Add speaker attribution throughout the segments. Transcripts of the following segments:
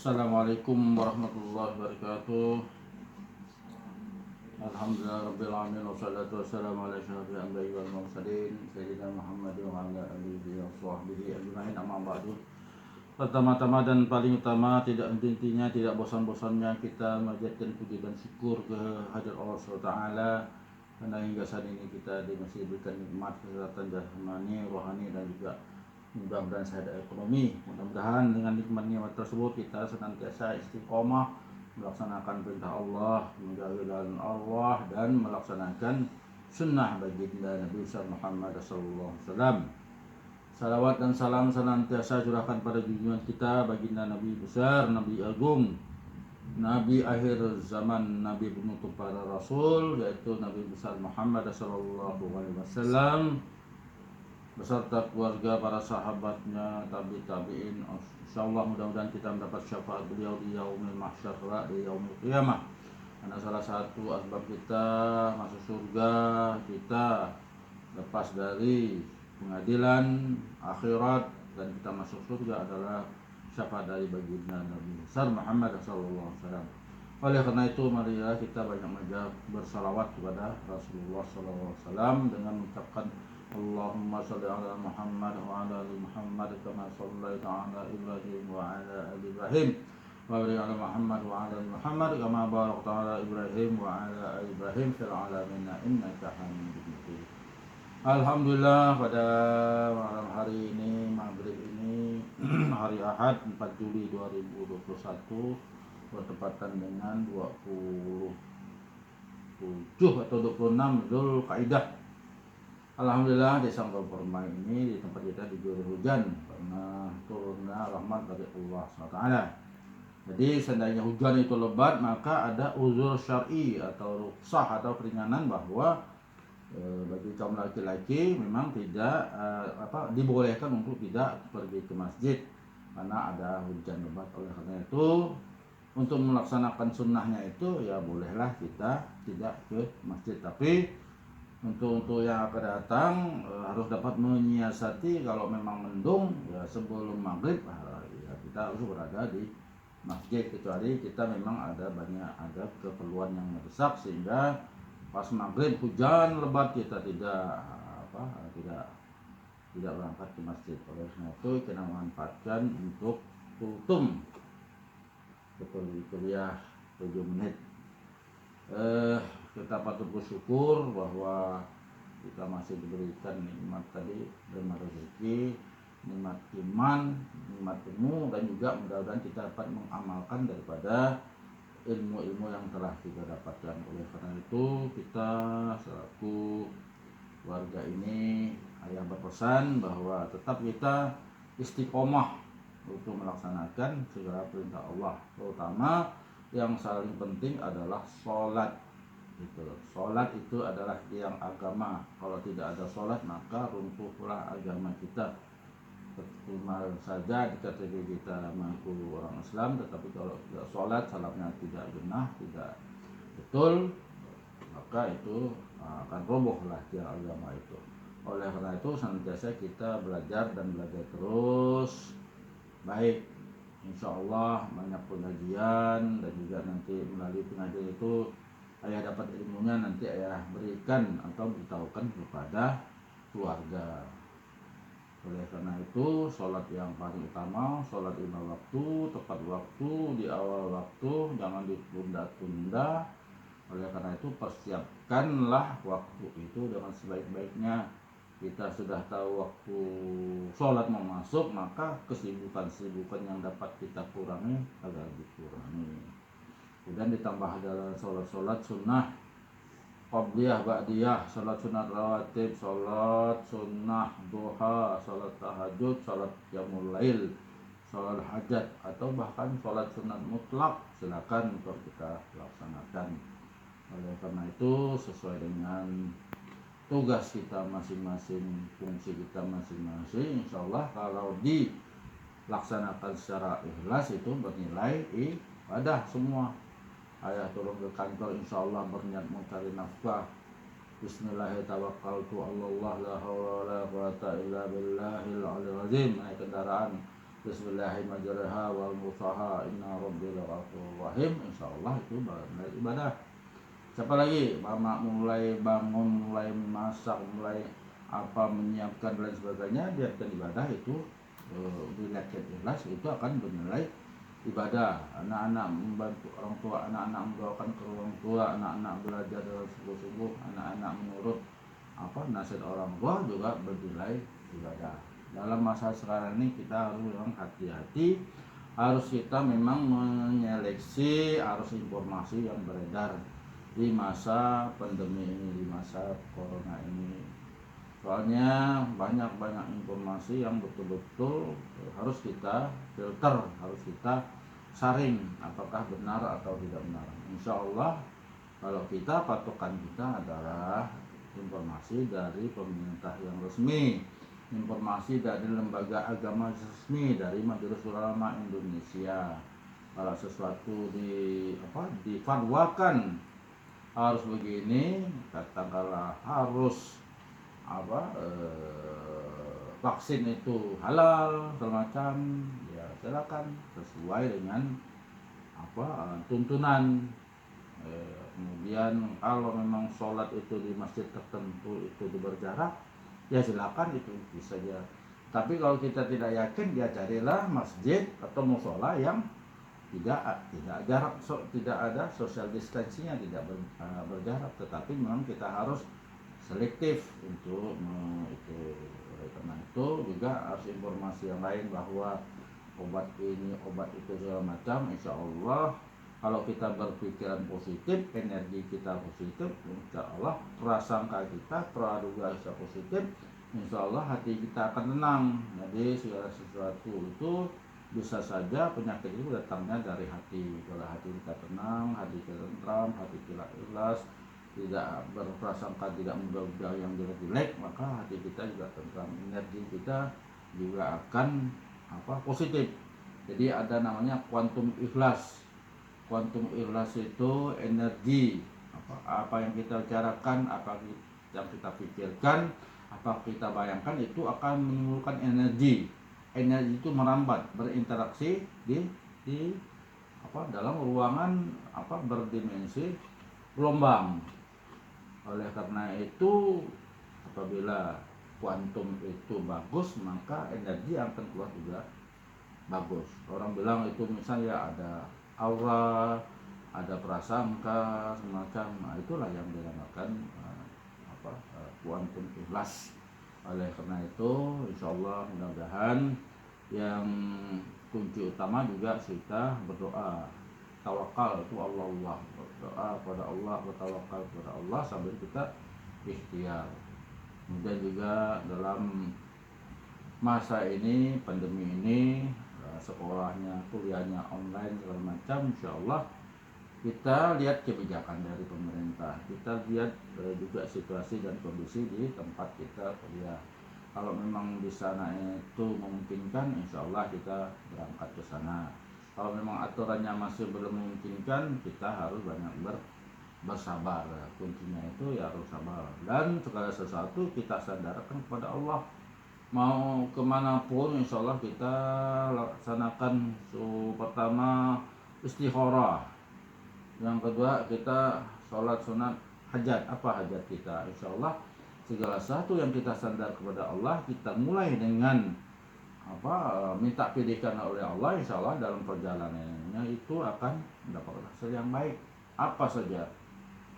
Speaker 1: Assalamualaikum warahmatullahi wabarakatuh. Alhamdulillah rabbil alamin wassalatu wassalamu ala asyrofil anbiya'i wal mursalin sayyidina Muhammad wa ala alihi wa sahbihi ajmain, amma ba'du. Pertama-tama dan paling utama, tidak henti-hentinya, tidak bosan-bosannya kita menjadikan puji dan syukur ke hadirat Allah SWT, karena hingga saat ini kita masih diberikan nikmat kesehatan jasmani, rohani, dan juga mudah-mudahan sehat ekonomi. Mudah-mudahan dengan nikmat-nikmat tersebut kita senantiasa istiqomah melaksanakan perintah Allah, menjauhi larangan Allah, dan melaksanakan sunnah baginda Nabi Muhammad SAW. Salawat dan salam senantiasa curahkan pada junjungan kita baginda Nabi besar, Nabi agung, Nabi akhir zaman, Nabi penutup para rasul, yaitu Nabi besar Muhammad SAW, beserta keluarga, para sahabatnya, tabi'in. Insyaallah mudah-mudahan kita mendapat syafaat beliau di yaumil mahsyar, di yaumil qiyamah. Karena salah satu asbab kita masuk surga, kita lepas dari pengadilan akhirat dan kita masuk surga adalah syafaat dari baginda Nabi besar Muhammad SAW. Oleh karena itu, marilah kita banyak bersalawat kepada Rasulullah SAW dengan mengucapkan Allahumma sholli ala Muhammad wa ala ali Muhammad kama shallaita ala Ibrahim wa ala ali Ibrahim wa barik ala Muhammad wa ala ali Muhammad kama barakta ala Ibrahim wa ala ali Ibrahim fil alamin innaka Hamidum Majid. Alhamdulillah, pada malam hari ini, maghrib ini, hari Ahad 4 Juli 2021, bertepatan dengan 27 atau 26 Dzulqa'dah. Alhamdulillah, desa Permai ini di tempat kita diguyur hujan karena turunnya rahmat dari Allah SWT. Jadi seandainya hujan itu lebat, maka ada uzur syar'i atau rukhsah atau keringanan bahwa bagi kaum laki-laki memang tidak dibolehkan untuk tidak pergi ke masjid karena ada hujan lebat. Oleh karena itu, untuk melaksanakan sunnahnya itu ya bolehlah kita tidak ke masjid, tapi untuk yang akan datang harus dapat menyiasati kalau memang mendung ya sebelum maghrib ya kita harus berada di masjid, kecuali kita memang ada keperluan yang mendesak sehingga pas maghrib hujan lebat kita tidak berangkat ke masjid. Oleh karena itu kita memanfaatkan untuk kultum seperti kuliah 7 menit. Kita patut bersyukur bahwa kita masih diberikan nikmat tadi, nikmat rezeki, nikmat iman, nikmat ilmu, dan juga mudah-mudahan kita dapat mengamalkan daripada ilmu-ilmu yang telah kita dapatkan. Oleh karena itu kita selaku warga ini, ayah berpesan bahwa tetap kita istiqomah untuk melaksanakan segala perintah Allah, terutama yang paling penting adalah sholat. Sholat itu adalah tiang agama. Kalau tidak ada sholat maka runtuhlah agama kita. Cuma saja dikatakan kita mengaku orang Islam, tetapi kalau tidak sholat, salatnya tidak benar, tidak betul, maka itu akan robohlah tiang agama itu. Oleh karena itu senantiasa kita belajar dan belajar terus. Baik, insya Allah banyak pengajian, dan juga nanti melalui pengajian itu ayah dapat ilmunya, nanti ayah berikan atau beritahukan kepada keluarga. Oleh karena itu sholat yang paling utama, sholat 5 waktu, tepat waktu, di awal waktu, jangan ditunda-tunda. Oleh karena itu persiapkanlah waktu itu dengan sebaik-baiknya. Kita sudah tahu waktu sholat mau masuk, maka kesibukan-kesibukan yang dapat kita kurangi agar dikurangi. Kemudian ditambah adalah sholat-sholat sunnah qabliyah, ba'diyah, sholat sunat rawatib, sholat sunnah duha, sholat tahajud, sholat qiyamul lail, sholat hajat, atau bahkan sholat sunat mutlak, silakan untuk kita laksanakan. Oleh karena itu sesuai dengan tugas kita masing-masing, fungsi kita masing-masing, insya Allah kalau dilaksanakan secara ikhlas itu bernilai ibadah semua. Ayah turun ke kantor, insya Allah berniat mencari nafkah. Bismillahirrahmanirrahim. La haula wala quwata illa billahil aliyil azim. Naik kendaraan Bismillahirrahmanirrahim wal mursaha inna rabbil ghafurur rahim. Insyaallah itu benar ibadah. Siapa lagi? Mama mulai bangun, mulai masak, mulai apa menyiapkan dan lain sebagainya, dia akan ibadah itu dilihatkan ikhlas itu akan bernilai ibadah. Anak-anak membantu orang tua, anak-anak mendoakan ke orang tua, anak-anak belajar dengan sungguh-sungguh, anak-anak menurut apa nasihat orang tua juga bernilai ibadah. Dalam masa sekarang ini kita harus memang hati-hati, harus kita memang menyeleksi arus informasi yang beredar di masa pandemi ini, di masa corona ini. Soalnya banyak informasi yang betul-betul harus kita filter, harus kita saring apakah benar atau tidak benar. Insya Allah kalau kita patokan kita adalah informasi dari pemerintah yang resmi, informasi dari lembaga agama resmi, dari Majelis Ulama Indonesia. Kalau sesuatu difatwakan harus begini, katakanlah harus vaksin itu halal semacam, ya silakan sesuai dengan tuntunan. Kemudian kalau memang sholat itu di masjid tertentu itu berjarak, ya silakan itu bisa saja. Tapi kalau kita tidak yakin, ya carilah masjid atau musola yang tidak jarak, tidak ada social distancingnya, tidak berjarak. Tetapi memang kita harus selektif untuk itu. Karena itu juga harus informasi yang lain bahwa obat ini, obat itu segala macam. Insya Allah kalau kita berpikiran positif, energi kita positif, insya Allah prasangka kita, praduga kita positif, insya Allah hati kita akan tenang. Jadi segala sesuatu itu bisa saja penyakit itu datangnya dari hati. Kalau hati kita tenang, hati kita tentram, hati kita ikhlas, tidak berprasangka, tidak menduga yang jelek-jelek, maka hati kita juga tentram, energi kita juga akan positif. Jadi ada namanya kuantum ikhlas. Kuantum ikhlas itu energi apa yang kita bicarakan, apa yang kita pikirkan, apa kita bayangkan itu akan menimbulkan energi. Energi itu merambat, berinteraksi di dalam ruangan berdimensi gelombang. Oleh karena itu apabila kuantum itu bagus, maka energi yang akan keluar juga bagus. Orang bilang itu misalnya ada aura, ada prasangka semacam, itulah yang dinamakan kuantum ikhlas. Oleh karena itu insyaallah mudah-mudahan yang kunci utama juga kita berdoa, tawakal itu Allah, berdoa kepada Allah, bertawakal kepada Allah sambil kita ikhtiar. Kemudian juga dalam masa ini, pandemi ini, sekolahnya, kuliahnya online segala macam, insyaallah kita lihat kebijakan dari pemerintah, kita lihat juga situasi dan kondisi di tempat kita kuliah. Kalau memang di sana itu memungkinkan, insyaallah kita berangkat ke sana. Kalau memang aturannya masih belum memungkinkan, kita harus banyak bersabar. Kuncinya itu ya harus sabar, dan segala sesuatu kita sandarkan kepada Allah. Mau kemanapun insyaallah kita laksanakan. Pertama istikharah, yang kedua kita sholat sunat hajat. Apa hajat kita? Insyaallah segala sesuatu yang kita sandar kepada Allah, kita mulai dengan minta pilihkan oleh Allah, insyaallah dalam perjalanannya itu akan mendapatkan hasil yang baik. Apa saja,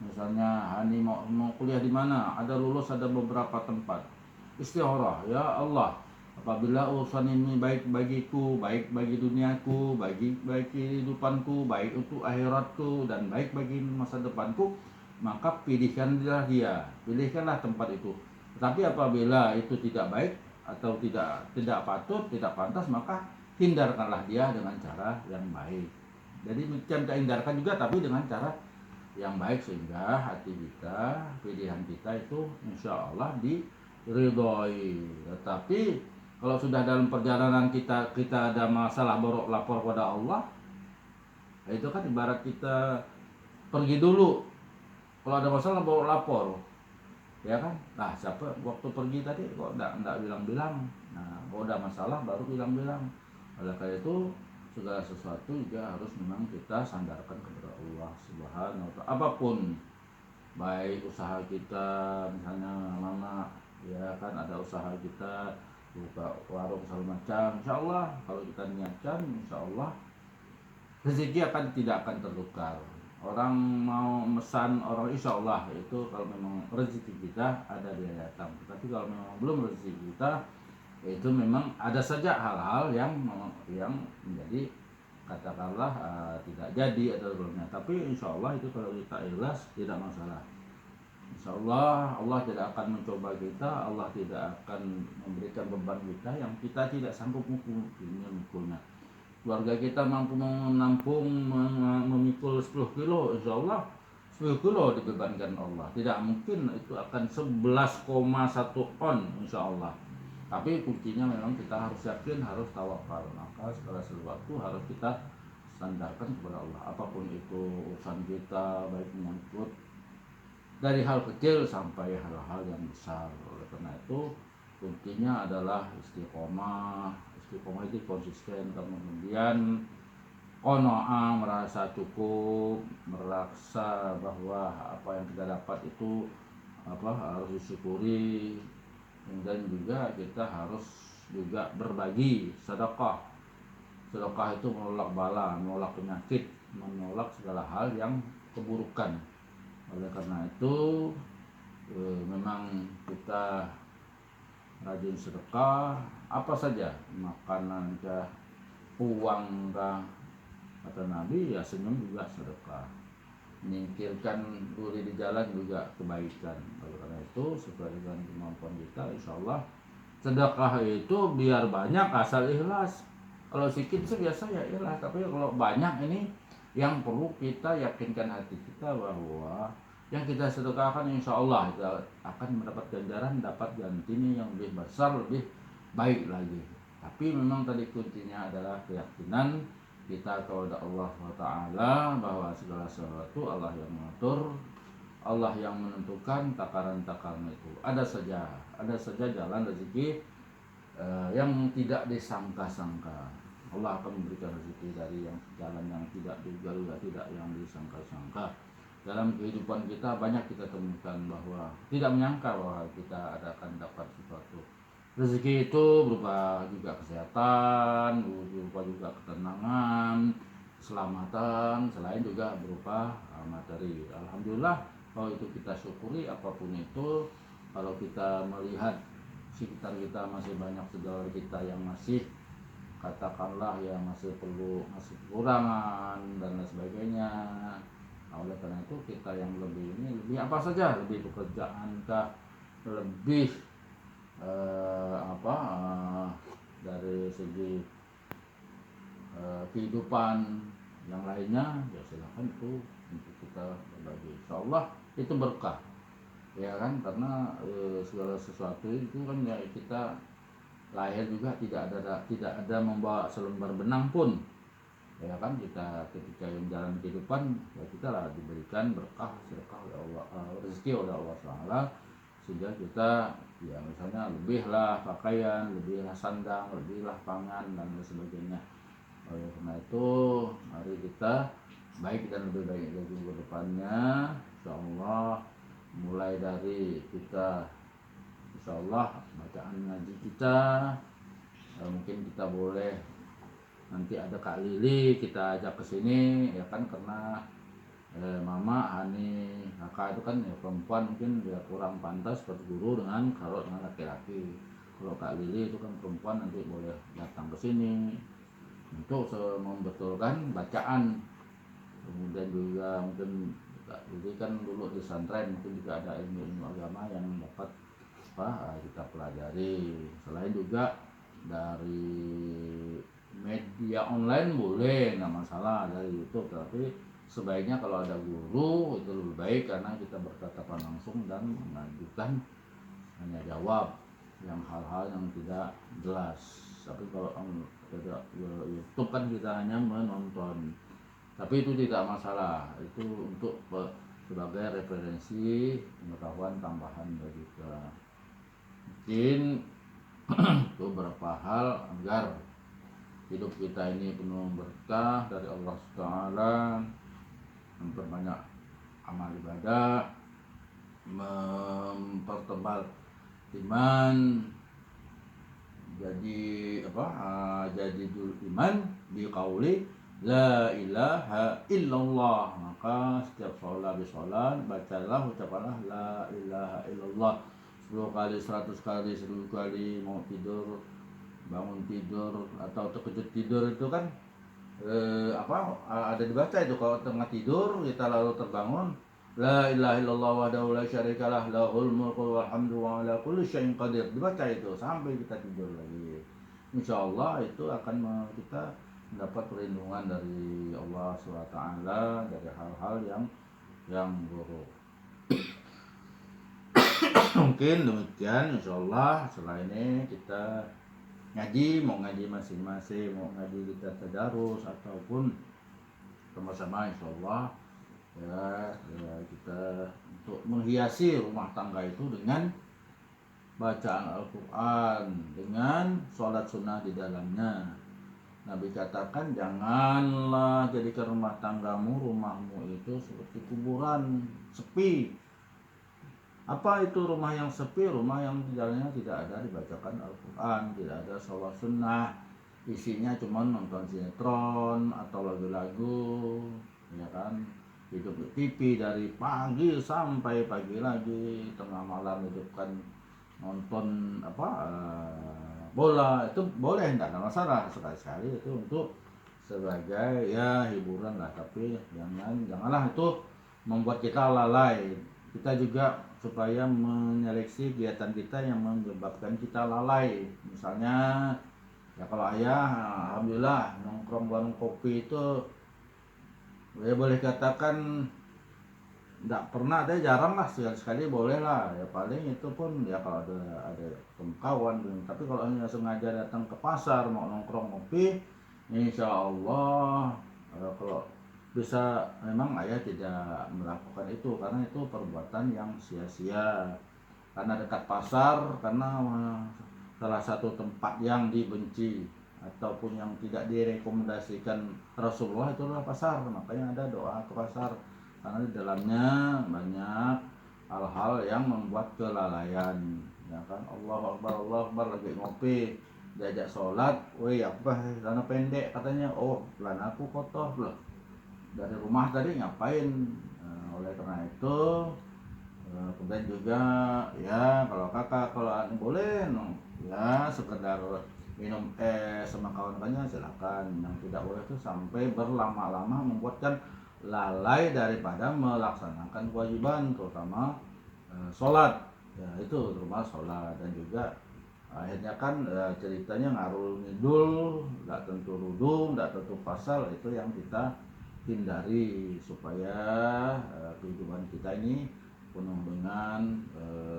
Speaker 1: misalnya Hani mau kuliah di mana, ada lulus, ada beberapa tempat. Istikharah, ya Allah, apabila urusan ini baik bagiku, baik bagi duniaku, baik kehidupanku, baik untuk akhiratku, dan baik bagi masa depanku, maka pilihkanlah dia, pilihkanlah tempat itu. Tapi apabila itu tidak baik atau tidak patut, tidak pantas, maka hindarkanlah dia dengan cara yang baik. Jadi macam kita hindarkan juga, tapi dengan cara yang baik, sehingga hati kita, pilihan kita itu insya Allah diridhoi. Tetapi kalau sudah dalam perjalanan kita ada masalah, baru lapor pada Allah, itu kan ibarat kita pergi dulu. Kalau ada masalah baru lapor, ya kan? Nah, siapa waktu pergi tadi kok enggak bilang-bilang. Nah, kalau ada masalah baru bilang-bilang. Oleh karena itu segala sesuatu juga harus memang kita sandarkan kepada Allah Subhanahu wa Ta'ala. Apapun, baik usaha kita, misalnya mama ya kan ada usaha kita buka warung segala macam, insya Allah kalau kita niatkan, insya Allah rezeki tidak akan tertukar. Orang mau mesan orang, insya Allah itu kalau memang rezeki kita ada dia datang. Tapi kalau memang belum rezeki kita, itu memang ada saja hal-hal yang menjadi katakanlah tidak jadi atau belumnya. Tapi insya Allah itu kalau kita ikhlas tidak masalah. Insya Allah Allah tidak akan mencoba kita, Allah tidak akan memberikan beban kita yang kita tidak sanggup memukulnya. Keluarga kita mampu menampung memikul 10 kilo, insya Allah 10 kilo dibebankan Allah. Tidak mungkin itu akan 11,1 on, insya Allah. Tapi kuncinya memang kita harus yakin, harus tawakal. Maka segala sesuatu harus kita sandarkan kepada Allah. Apapun itu urusan kita, baik menyangkut dari hal kecil sampai hal-hal yang besar. Oleh karena itu kuncinya adalah istiqomah. Istiqomah itu konsisten, kemudian qanaah, merasa cukup, merasa bahwa apa yang kita dapat itu harus disyukuri. Dan juga kita harus juga berbagi, sedekah. Sedekah itu menolak bala, menolak penyakit, menolak segala hal yang keburukan. Oleh karena itu memang kita rajin sedekah, apa saja, makanan kah, uang kah, kata Nabi ya senyum juga sedekah, menyingkirkan duri di jalan juga kebaikan. Oleh karena itu sesuai dengan kemampuan kita, insya Allah sedekah itu biar banyak asal ikhlas. Kalau sedikit sih biasa ya ikhlas, tapi kalau banyak ini yang perlu kita yakinkan hati kita bahwa yang kita sedekahkan insya Allah kita akan mendapat ganjaran, dapat gantinya yang lebih besar, lebih baik lagi. Tapi memang tadi kuncinya adalah keyakinan kita kepada Allah SWT, bahwa segala sesuatu Allah yang mengatur, Allah yang menentukan takaran-takaran itu. Ada saja jalan rezeki yang tidak disangka-sangka. Allah akan memberikan rezeki dari yang jalan yang tidak diduga, tidak yang disangka-sangka. Dalam kehidupan kita banyak kita temukan bahwa tidak menyangka bahwa kita akan dapat sesuatu. Rezeki itu berupa juga kesehatan, berupa juga ketenangan, keselamatan, selain juga berupa materi. Alhamdulillah kalau itu kita syukuri apapun itu. Kalau kita melihat sekitar kita masih banyak saudara kita yang masih katakanlah yang masih kekurangan dan lain sebagainya. Oleh karena itu kita yang lebih apa saja, lebih pekerjaan kah, lebih dari segi kehidupan yang lainnya, ya silakan itu untuk kita berbagi. Insyaallah itu berkah, ya kan, karena segala sesuatu itu kan ya kita lahir juga tidak ada membawa selembar benang pun, ya kan. Kita ketika menjalani kehidupan ya kita lah diberikan berkah, sedekah oleh Allah, rezeki oleh Allah SWT, sehingga kita ya misalnya lebihlah pakaian, lebihlah sandang, lebihlah pangan dan lain sebagainya. Oleh karena itu mari kita baik dan lebih baik lagi ke depannya, insyaallah. Mulai dari kita insyaallah bacaan ngaji kita, mungkin kita boleh nanti ada Kak Lili kita ajak ke sini, ya kan, karena Mama, Hani, kakak itu kan ya perempuan, mungkin dia kurang pantas berguru dengan laki-laki. Kalau Kak Lili itu kan perempuan, nanti boleh datang ke sini untuk membetulkan bacaan. Kemudian juga mungkin Kak Lili kan dulu di pesantren, mungkin juga ada ilmu agama yang dapat kita pelajari. Selain juga dari media online boleh, nggak masalah, dari YouTube. Tapi sebaiknya kalau ada guru itu lebih baik, karena kita bertatapan langsung dan mengajukan hanya jawab yang hal-hal yang tidak jelas. Tapi kalau YouTube kan kita hanya menonton, tapi itu tidak masalah, itu untuk sebagai referensi pengetahuan tambahan bagi kita. Mungkin beberapa hal agar hidup kita ini penuh berkah dari Allah SWT, memperbanyak amal ibadah, mempertebal iman, jadi jadi dul iman biqauli la ilaha illallah. Maka setiap sholat bacalah, ucapkanlah la ilaha illallah 10 kali, 100 kali, 1000 kali. Mau tidur, bangun tidur atau terkejut tidur itu kan ada dibaca itu. Kalau tengah tidur kita lalu terbangun, la ilaha illallah wahdahu la syarikalah lahul mulku wal hamdu wa ala kulli syai'in qadir, dibaca itu sampai kita tidur lagi. Insyaallah itu akan kita mendapat perlindungan dari Allah SWT dari hal-hal yang buruk. Mungkin demikian insyaallah. Setelah ini kita ngaji, mau ngaji masing-masing, mau ngaji kita tadarus ataupun sama-sama insyaallah ya kita untuk menghiasi rumah tangga itu dengan bacaan Al-Quran, dengan sholat sunnah di dalamnya. Nabi katakan, janganlah jadikan rumahmu itu seperti kuburan sepi. Apa itu rumah yang sepi? Rumah yang di dalamnya tidak ada dibacakan Al-Quran, tidak ada sholat sunnah, isinya cuma nonton sinetron atau lagu-lagu, ya kan, hidup di TV dari pagi sampai pagi lagi, tengah malam hidupkan nonton bola. Itu boleh, tidak ada masalah, sekali-sekali itu untuk sebagai ya hiburan lah, tapi janganlah itu membuat kita lalai. Kita juga supaya menyeleksi kegiatan kita yang menyebabkan kita lalai. Misalnya ya kalau ayah alhamdulillah nongkrong warung kopi itu ya boleh katakan tidak pernah, ada jarang lah, sekali-sekali boleh lah ya, paling itu pun ya kalau ada kawan. Tapi kalau hanya sengaja datang ke pasar mau nongkrong kopi, insya Allah kalau bisa memang ayah tidak melakukan itu, karena itu perbuatan yang sia-sia. Karena dekat pasar, karena salah satu tempat yang dibenci ataupun yang tidak direkomendasikan Rasulullah itu adalah pasar. Makanya ada doa ke pasar, karena di dalamnya banyak hal-hal yang membuat kelalaian, ya kan. Allah Akbar lagi ngopi, diajak sholat, woi apa celana pendek katanya, oh celana aku kotor loh dari rumah tadi ngapain. Oleh karena itu kemudian juga ya kalau kakak, kalau boleh ya sekedar minum es sama kawan-kawannya silakan. Yang tidak boleh itu sampai berlama-lama membuatkan lalai daripada melaksanakan kewajiban, terutama sholat ya, itu terutama sholat. Dan juga akhirnya kan ceritanya ngarul ngidul, nggak tentu rudung, nggak tentu pasal. Itu yang kita hindari supaya kehidupan kita ini penuh dengan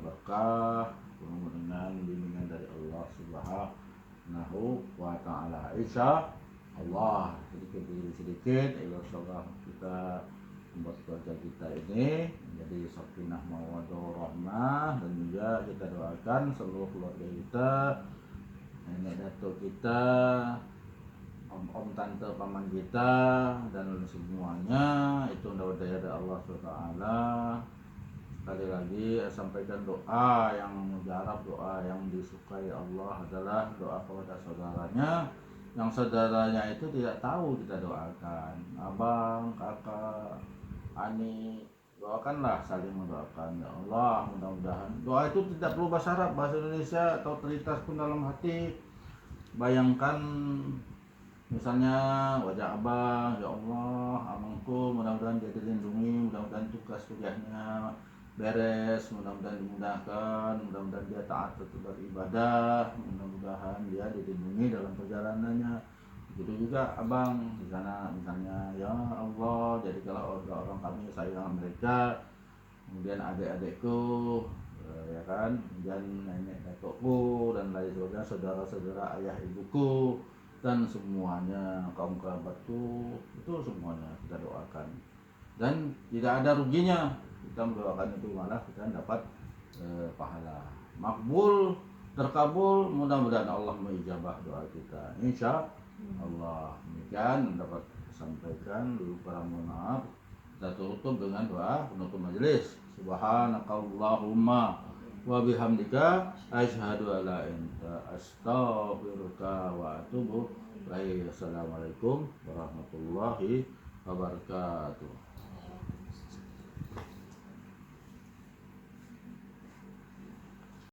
Speaker 1: berkah, penuh dengan bimbingan dari Allah Subhanahu wa ta'ala. Insya Allah sedikit demi sedikit insyaallah kita membuat keluarga kita ini menjadi sakinah mawaddah rahmah. Dan juga kita doakan seluruh keluarga kita, nenek datuk kita, om tante paman kita, dan semuanya itu mudah-mudahan dari Allah SWT. Sekali lagi sampaikan doa yang mujarab, doa yang disukai Allah adalah doa kepada saudaranya, yang saudaranya itu tidak tahu kita doakan. Abang, kakak, ani, doakanlah, saling mendoakan. Ya Allah, mudah-mudahan doa itu tidak perlu bahasa Arab, bahasa Indonesia atau terlintas pun dalam hati. Bayangkan misalnya wajah abang, ya Allah, abangku mudah-mudahan dia dilindungi, mudah-mudahan tugas kuliahnya beres, mudah-mudahan dimudahkan, mudah-mudahan dia taat beribadah, mudah-mudahan dia dilindungi dalam perjalanannya. Begitu juga abang di sana, misalnya ya Allah, jadikanlah orang kami sayang mereka, kemudian adik-adikku, ya kan, kemudian nenek datukku dan lain sebagainya, saudara-saudara ayah ibuku dan semuanya, kaum kerabatku, itu semuanya kita doakan. Dan tidak ada ruginya kita mendoakan itu, malah kita dapat pahala makbul, terkabul. Mudah-mudahan Allah mengijabah doa kita, insya Allah. Demikian dapat sampaikan dulu para mohon maaf. Kita tutup dengan doa penutup majelis. Subhanakallahumma wa bihamdika asyhadu an la ilaha illa anta astaghfiruka wa atubu ilaik. Assalamualaikum warahmatullahi wabarakatuh.